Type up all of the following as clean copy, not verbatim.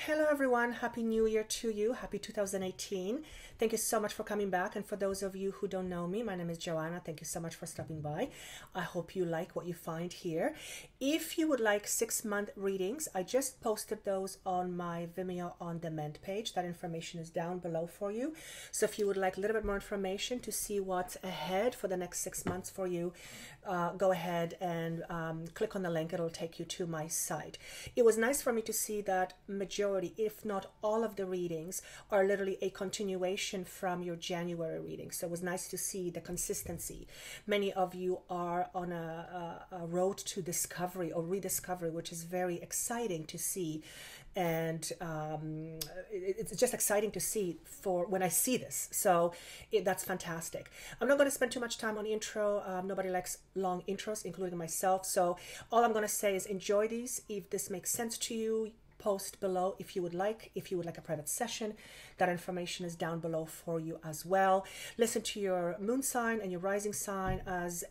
Hello everyone, Happy New Year to you, Happy 2018. Thank you so much for coming back, and for those of you who don't know me, my name is Joanna. Thank you so much for stopping by. I hope you like what you find here. If you would like 6-month readings, I just posted those on my Vimeo On Demand page. That information is down below for you. So if you would like a little bit more information to see what's ahead for the next 6 months for you, go ahead and click on the link. It'll take you to my site. It was nice for me to see that majority, if not all of the readings, are literally a continuation from your January reading. So it was nice to see the consistency. Many of you are on a road to discovery or rediscovery, which is very exciting to see. And it's just exciting to see for when I see this. So that's fantastic. I'm not going to spend too much time on the intro. Nobody likes long intros, including myself. So all I'm going to say is enjoy these. If this makes sense to you, post below if you would like a private session. That information is down below for you as well. Listen to your moon sign and your rising sign, as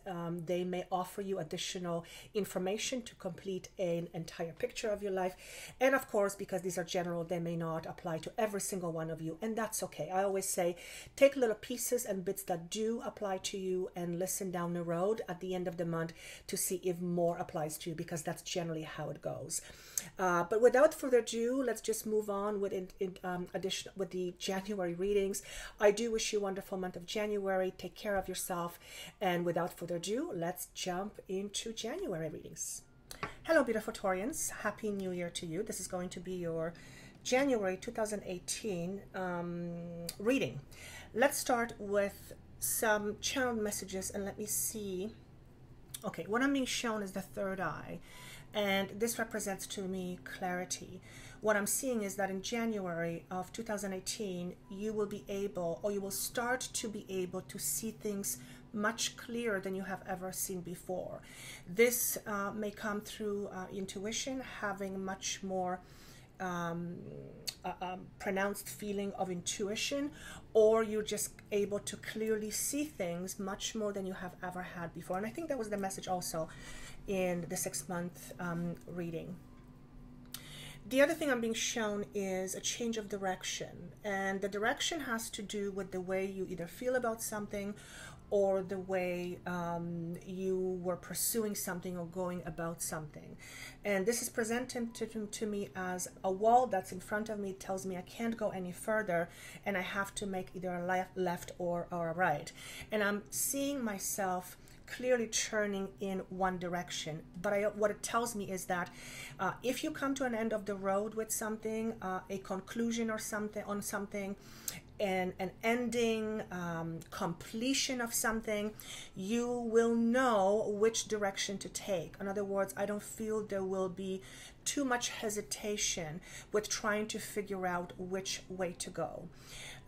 they may offer you additional information to complete an entire picture of your life. And of course, because these are general, they may not apply to every single one of you, and that's okay. I always say take little pieces and bits that do apply to you and listen down the road at the end of the month to see if more applies to you, because that's generally how it goes. But without further ado, let's just move on with with the January readings. I do wish you a wonderful month of January. Take care of yourself, and without further ado, let's jump into January readings. Hello beautiful Taurians, Happy New Year to you. This is going to be your January 2018 reading. Let's start with some channeled messages, and let me see. Okay, what I'm being shown is the third eye, and this represents to me clarity. What I'm seeing is that in January of 2018, you will be able, or you will start to be able to see things much clearer than you have ever seen before. This may come through intuition, having much more pronounced feeling of intuition, or you're just able to clearly see things much more than you have ever had before. And I think that was the message also in the 6-month reading. The other thing I'm being shown is a change of direction, and the direction has to do with the way you either feel about something or the way you were pursuing something or going about something. And this is presented to me as a wall that's in front of me. It tells me I can't go any further, and I have to make either a left or a right. And I'm seeing myself clearly turning in one direction. But what it tells me is that if you come to an end of the road with something, a conclusion or something on something, and an ending, completion of something, you will know which direction to take. In other words, I don't feel there will be too much hesitation with trying to figure out which way to go.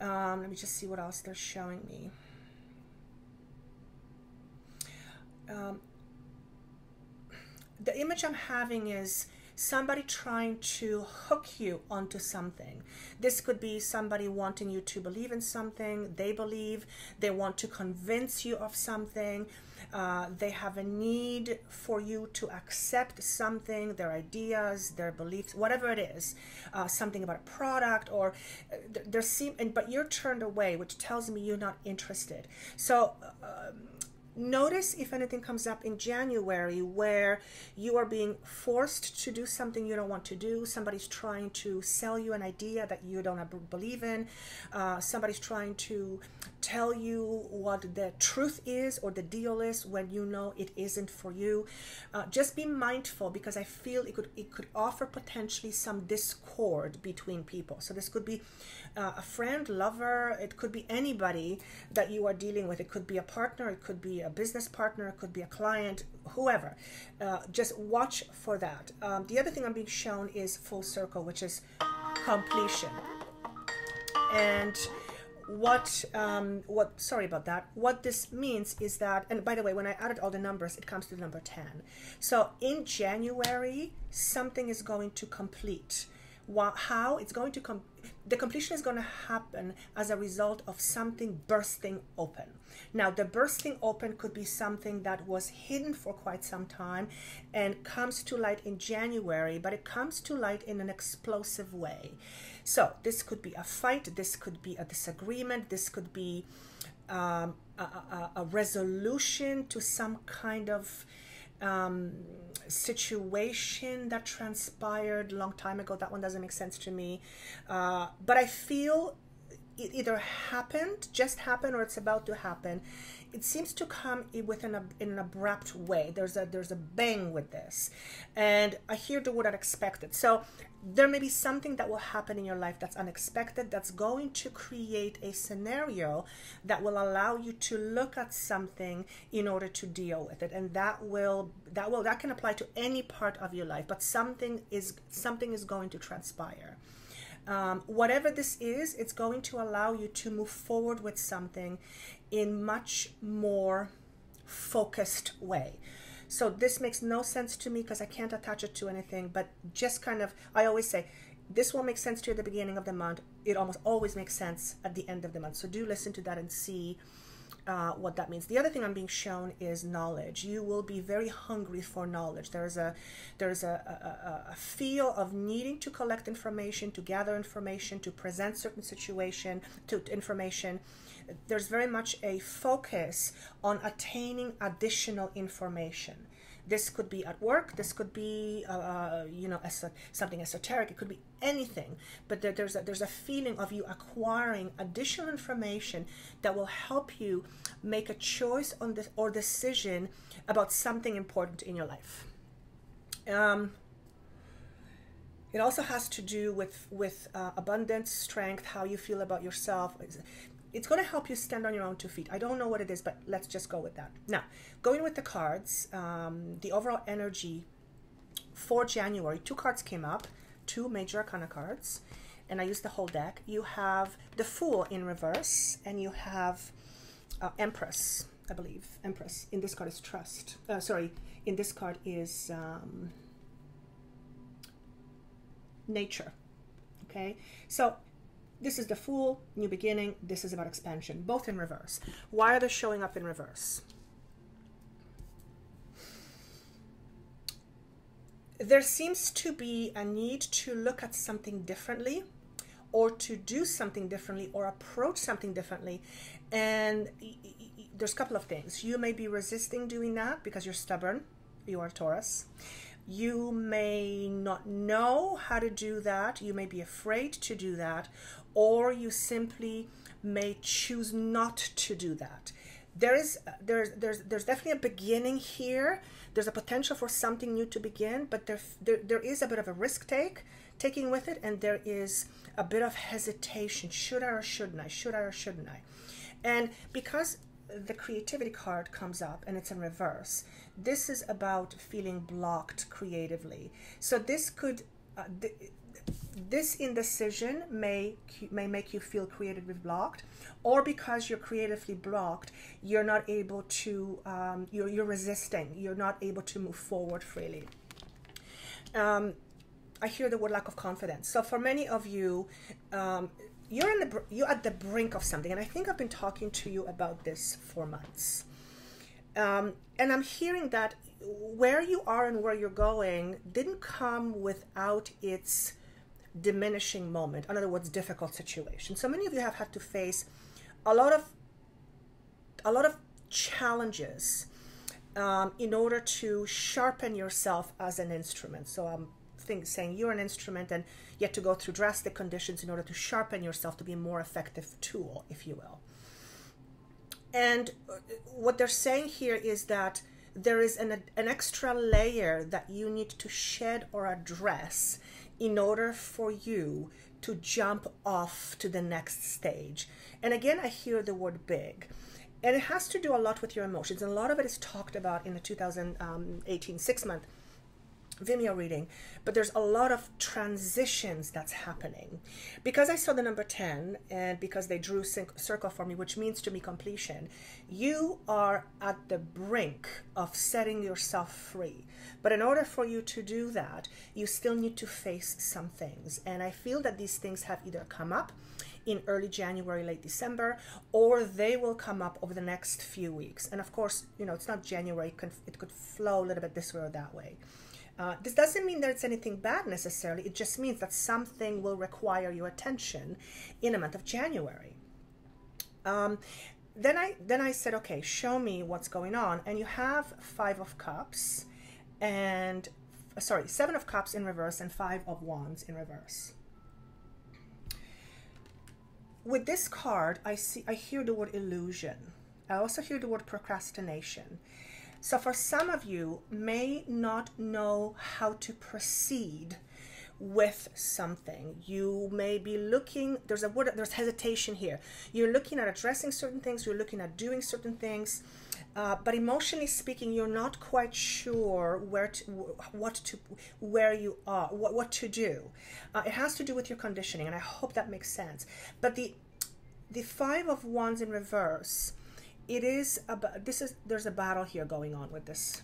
Let me just see what else they're showing me. The image I'm having is somebody trying to hook you onto something. This could be somebody wanting you to believe in something. They believe, they want to convince you of something. They have a need for you to accept something, their ideas, their beliefs, whatever it is, something about a product, or but you're turned away, which tells me you're not interested. So notice if anything comes up in January where you are being forced to do something you don't want to do. Somebody's trying to sell you an idea that you don't believe in. Somebody's trying to tell you what the truth is or the deal is when you know it isn't for you. Just be mindful, because I feel it could offer potentially some discord between people. So this could be a friend, lover, it could be anybody that you are dealing with. It could be a partner, it could be a business partner, it could be a client, whoever. Just watch for that. The other thing I'm being shown is full circle, which is completion. And sorry about that. What this means is that, and by the way, when I added all the numbers, it comes to the number 10. So in January, something is going to complete. How it's going to the completion is going to happen as a result of something bursting open. Now, the bursting open could be something that was hidden for quite some time and comes to light in January, but it comes to light in an explosive way. So this could be a fight, this could be a disagreement, this could be a resolution to some kind of situation that transpired a long time ago. That one doesn't make sense to me, but I feel it either just happened, or it's about to happen. It seems to come in an abrupt way. There's a bang with this, and I hear the word unexpected. So there may be something that will happen in your life that's unexpected, that's going to create a scenario that will allow you to look at something in order to deal with it, and that can apply to any part of your life. But something is going to transpire. Whatever this is, it's going to allow you to move forward with something in much more focused way. So this makes no sense to me because I can't attach it to anything, but just kind of, I always say, this won't make sense to you at the beginning of the month. It almost always makes sense at the end of the month. So do listen to that and see what that means. The other thing I'm being shown is knowledge. You will be very hungry for knowledge. There's a feel of needing to collect information, to gather information, to present certain information. There's very much a focus on attaining additional information. This could be at work. This could be, something esoteric. It could be anything. But there's a feeling of you acquiring additional information that will help you make a choice on this or decision about something important in your life. It also has to do with abundance, strength, how you feel about yourself. It's going to help you stand on your own 2 feet. I don't know what it is, but let's just go with that. Now, going with the cards, the overall energy for January, 2 cards came up, 2 major arcana cards, and I used the whole deck. You have the Fool in reverse, and you have Empress, I believe. Empress. In this card is Trust. In this card is Nature. Okay? So this is the Fool, new beginning. This is about expansion, both in reverse. Why are they showing up in reverse? There seems to be a need to look at something differently, or to do something differently, or approach something differently. And there's a couple of things. You may be resisting doing that because you're stubborn. You are Taurus. You may not know how to do that. You may be afraid to do that, or you simply may choose not to do that. There's definitely a beginning here. There's a potential for something new to begin, but there is a bit of a risk taking with it, and there is a bit of hesitation. Should I or shouldn't I? Should I or shouldn't I? And because the creativity card comes up and it's in reverse, this is about feeling blocked creatively. So this could this indecision may make you feel creatively blocked, or because you're creatively blocked, you're not able to you're resisting, you're not able to move forward freely. I hear the word lack of confidence. So for many of you, you're at the brink of something, and I think I've been talking to you about this for months. And I'm hearing that where you are and where you're going didn't come without its diminishing moment. In other words, difficult situation. So many of you have had to face a lot of challenges in order to sharpen yourself as an instrument. So I'm saying you're an instrument, and you have to go through drastic conditions in order to sharpen yourself to be a more effective tool, if you will. And what they're saying here is that there is an extra layer that you need to shed or address in order for you to jump off to the next stage. And again, I hear the word big. And it has to do a lot with your emotions. And a lot of it is talked about in the 2018 6-month Vimeo reading, but there's a lot of transitions that's happening. Because I saw the number 10 and because they drew circle for me, which means to me completion, you are at the brink of setting yourself free. But in order for you to do that, you still need to face some things. And I feel that these things have either come up in early January, late December, or they will come up over the next few weeks. And of course, you know, it's not January, it could flow a little bit this way or that way. This doesn't mean that it's anything bad necessarily. It just means that something will require your attention in the month of January. Then I said, okay, show me what's going on. And you have 5 of Cups and, sorry, 7 of Cups in reverse and 5 of Wands in reverse. With this card, I hear the word illusion. I also hear the word procrastination. So for some of you may not know how to proceed with something. You may be looking, there's hesitation here. You're looking at addressing certain things, you're looking at doing certain things, but emotionally speaking, you're not quite sure what to do. It has to do with your conditioning, and I hope that makes sense. But the 5 of Wands in reverse, it is about, there's a battle here going on with this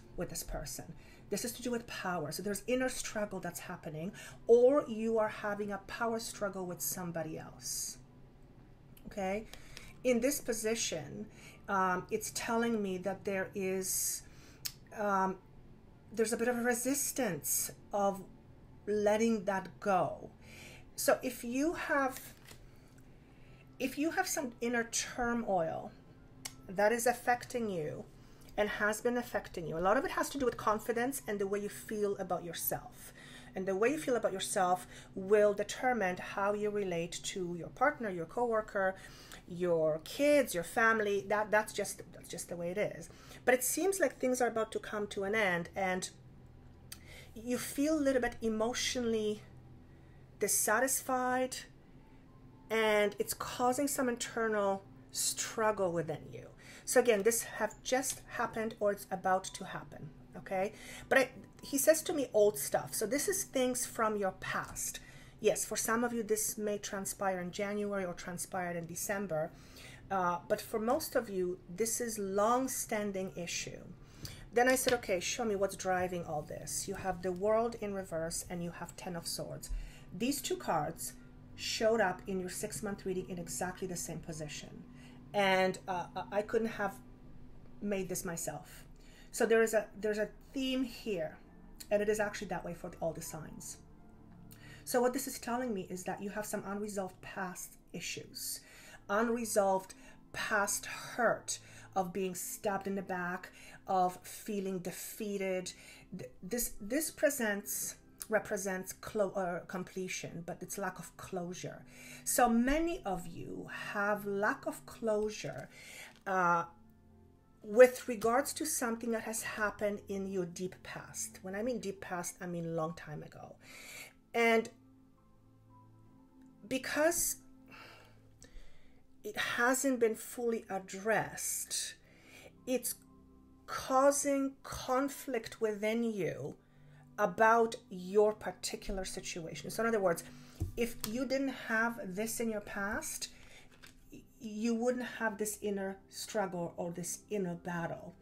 person. This is to do with power. So there's inner struggle that's happening, or you are having a power struggle with somebody else. Okay? In this position, it's telling me that there's a bit of a resistance of letting that go. So if you have some inner turmoil that is affecting you and has been affecting you, a lot of it has to do with confidence and the way you feel about yourself. And the way you feel about yourself will determine how you relate to your partner, your coworker, your kids, your family. That's just the way it is. But it seems like things are about to come to an end, and you feel a little bit emotionally dissatisfied, and it's causing some internal struggle within you. So again, this have just happened or it's about to happen, okay? But he says to me old stuff. So this is things from your past. Yes, for some of you, this may transpire in January or transpired in December. But for most of you, this is long-standing issue. Then I said, okay, show me what's driving all this. You have the World in reverse and you have 10 of Swords. These 2 cards showed up in your 6-month reading in exactly the same position. And I couldn't have made this myself. So there's a theme here, and it is actually that way for all the signs. So what this is telling me is that you have some unresolved past issues, unresolved past hurt of being stabbed in the back, of feeling defeated. This represents completion, but it's lack of closure. So many of you have lack of closure with regards to something that has happened in your deep past. When I mean deep past, I mean a long time ago. And because it hasn't been fully addressed, it's causing conflict within you about your particular situation. So in other words, if you didn't have this in your past, you wouldn't have this inner struggle or this inner battle.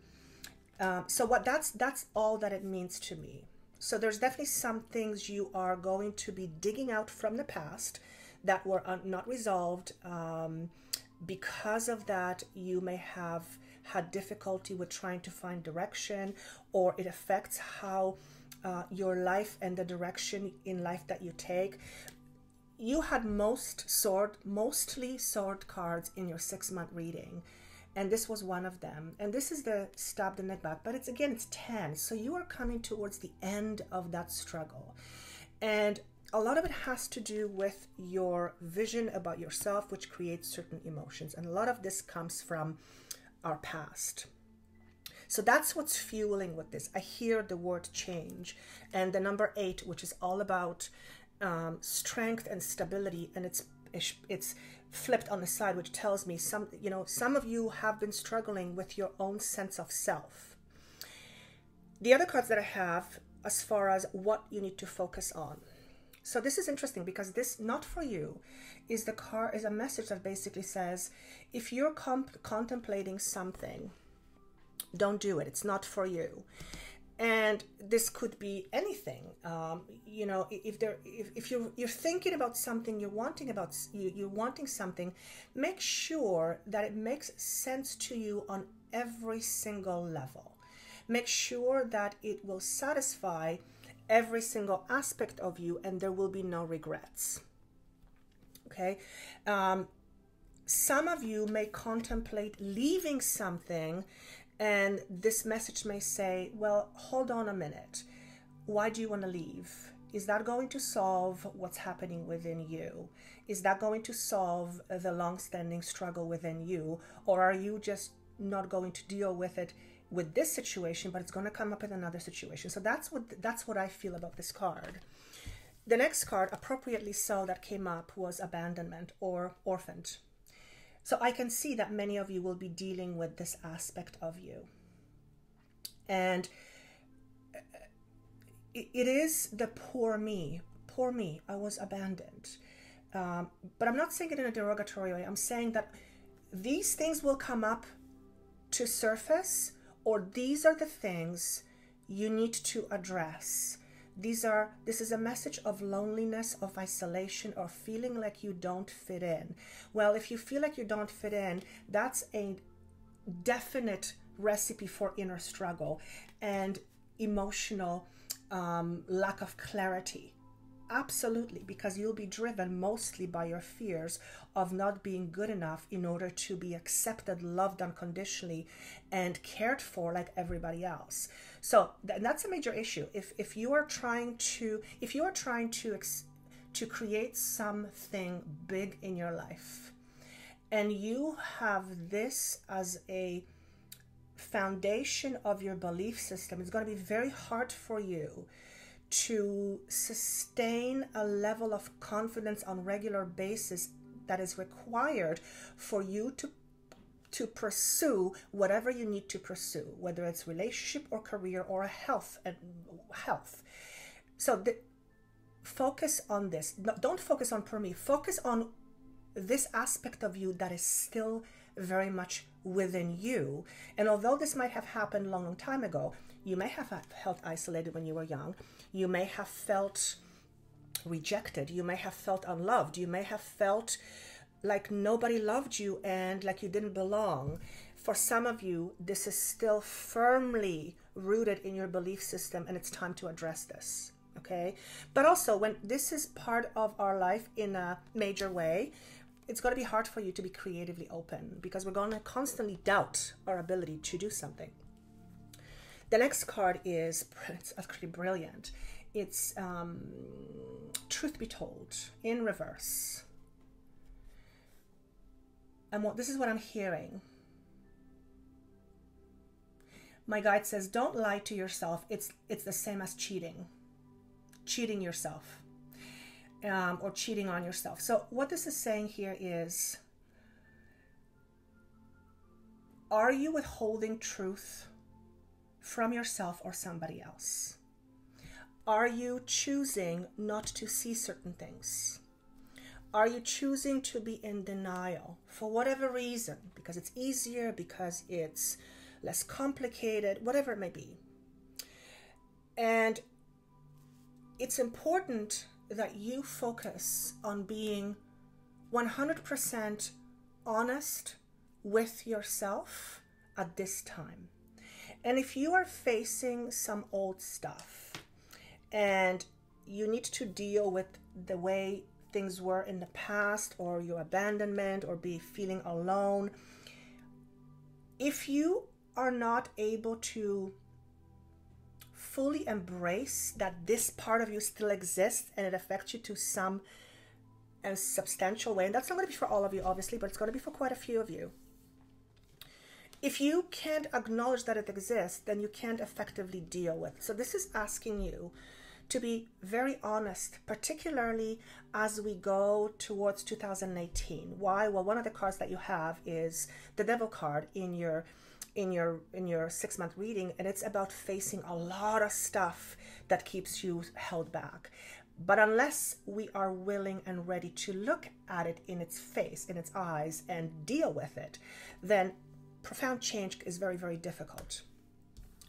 So that's all that it means to me. So there's definitely some things you are going to be digging out from the past that were not resolved. Because of that, you may have had difficulty with trying to find direction, or it affects how your life and the direction in life that you take. You had mostly sword cards in your 6-month reading, and this was one of them. And this is the stabbed in the back, but it's 10. So you are coming towards the end of that struggle. And a lot of it has to do with your vision about yourself, which creates certain emotions. And a lot of this comes from our past. So that's what's fueling with this. I hear the word change and the number 8, which is all about strength and stability, and it's flipped on the side, which tells me some of you have been struggling with your own sense of self. The other cards that I have as far as what you need to focus on. So this is interesting because this not for you is a message that basically says, if you're contemplating something, don't do it. It's not for you. And this could be anything. You know, if you're thinking about something, you're wanting something, make sure that it makes sense to you on every single level. Make sure that it will satisfy every single aspect of you, and there will be no regrets. Okay. Some of you may contemplate leaving something, and this message may say, well, hold on a minute. Why do you want to leave? Is that going to solve what's happening within you? Is that going to solve the long-standing struggle within you? Or are you just not going to deal with it with this situation, but it's going to come up in another situation? So that's what I feel about this card. The next card, appropriately so, that came up was abandonment or orphaned. So I can see that many of you will be dealing with this aspect of you. And it is the poor me, I was abandoned. But I'm not saying it in a derogatory way. I'm saying that these things will come up to surface, or these are the things you need to address. This is a message of loneliness, of isolation, or feeling like you don't fit in. Well, if you feel like you don't fit in, that's a definite recipe for inner struggle and emotional lack of clarity. Absolutely, because you'll be driven mostly by your fears of not being good enough in order to be accepted, loved unconditionally, and cared for like everybody else. So that's a major issue. If you are trying to create something big in your life, and you have this as a foundation of your belief system, it's going to be very hard for you to sustain a level of confidence on a regular basis that is required for you to pursue whatever you need to pursue, whether it's relationship or career or a health. So focus on this. Don't focus on per me. Focus on this aspect of you that is still very much within you. And although this might have happened a long time ago, you may have felt isolated when you were young. You may have felt rejected. You may have felt unloved. You may have felt like nobody loved you and like you didn't belong. For some of you, this is still firmly rooted in your belief system, and it's time to address this. Okay? But also, when this is part of our life in a major way, it's going to be hard for you to be creatively open, because we're going to constantly doubt our ability to do something. The next card it's actually brilliant. It's Truth Be Told in reverse. And this is what I'm hearing. My guide says, don't lie to yourself. It's the same as cheating yourself, or cheating on yourself. So what this is saying here is, are you withholding truth from yourself or somebody else? Are you choosing not to see certain things? Are you choosing to be in denial for whatever reason? Because it's easier, because it's less complicated, whatever it may be. And it's important that you focus on being 100% honest with yourself at this time. And if you are facing some old stuff and you need to deal with the way things were in the past, or your abandonment, or be feeling alone, if you are not able to fully embrace that this part of you still exists and it affects you to some substantial way, and that's not going to be for all of you, obviously, but it's going to be for quite a few of you. If you can't acknowledge that it exists, then you can't effectively deal with it. So this is asking you to be very honest, particularly as we go towards 2018. Why? Well, one of the cards that you have is the Devil card in your in your 6-month reading, and it's about facing a lot of stuff that keeps you held back. But unless we are willing and ready to look at it in its face, in its eyes, and deal with it, then profound change is very, very difficult.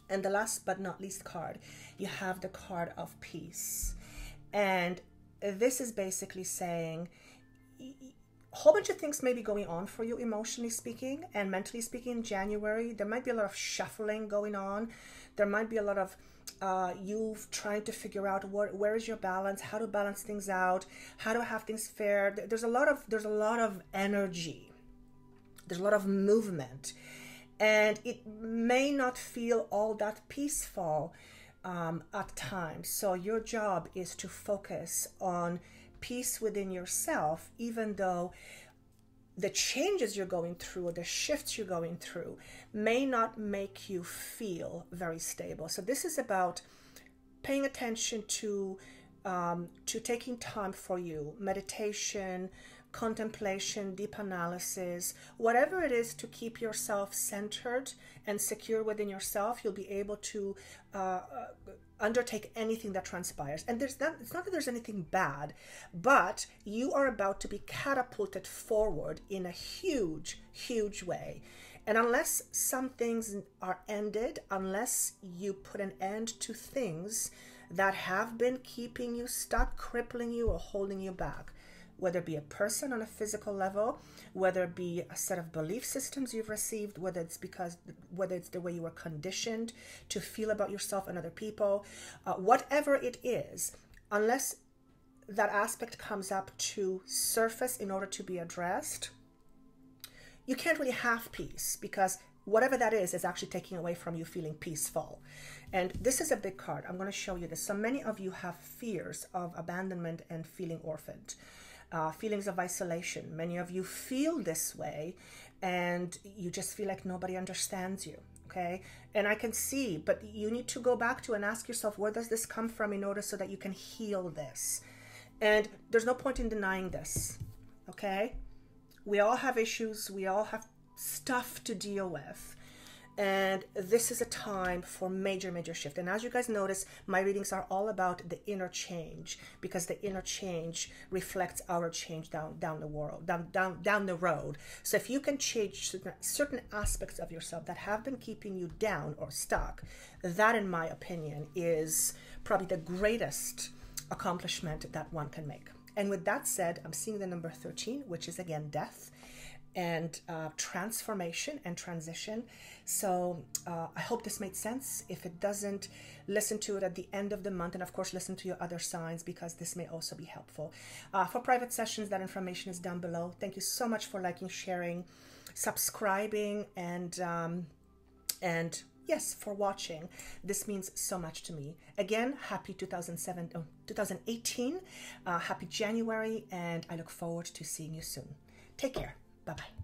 And the last but not least card, you have the card of peace. And this is basically saying a whole bunch of things may be going on for you, emotionally speaking and mentally speaking. In January, there might be a lot of shuffling going on. There might be a lot of you trying to figure out where is your balance, how to balance things out, how to have things fair. There's a lot of energy. There's a lot of movement, and it may not feel all that peaceful at times. So your job is to focus on peace within yourself, even though the changes you're going through or the shifts you're going through may not make you feel very stable. So this is about paying attention to taking time for you, meditation, contemplation, deep analysis, whatever it is to keep yourself centered and secure within yourself. You'll be able to undertake anything that transpires. And it's not that there's anything bad, but you are about to be catapulted forward in a huge, huge way. And unless some things are ended, unless you put an end to things that have been keeping you stuck, crippling you, or holding you back, whether it be a person on a physical level, whether it be a set of belief systems you've received, whether it's the way you were conditioned to feel about yourself and other people, whatever it is, unless that aspect comes up to surface in order to be addressed, you can't really have peace, because whatever that is actually taking away from you feeling peaceful. And this is a big card. I'm going to show you this. So many of you have fears of abandonment and feeling orphaned. Feelings of isolation. Many of you feel this way, and you just feel like nobody understands you. Okay, and I can see, but you need to go back to and ask yourself, where does this come from, in order so that you can heal this. And there's no point in denying this. Okay, we all have issues, we all have stuff to deal with, and this is a time for major shift. And as you guys notice, my readings are all about the inner change, because the inner change reflects our change down the road. So if you can change certain aspects of yourself that have been keeping you down or stuck, that, in my opinion, is probably the greatest accomplishment that one can make. And with that said, I'm seeing the number 13, which is again death and transformation and transition. So I hope this made sense. If it doesn't, listen to it at the end of the month, and of course listen to your other signs, because this may also be helpful. For private sessions, that information is down below. Thank you so much for liking, sharing, subscribing, and yes, for watching. This means so much to me. Again, happy 2018, happy January, and I look forward to seeing you soon. Take care. Bye-bye.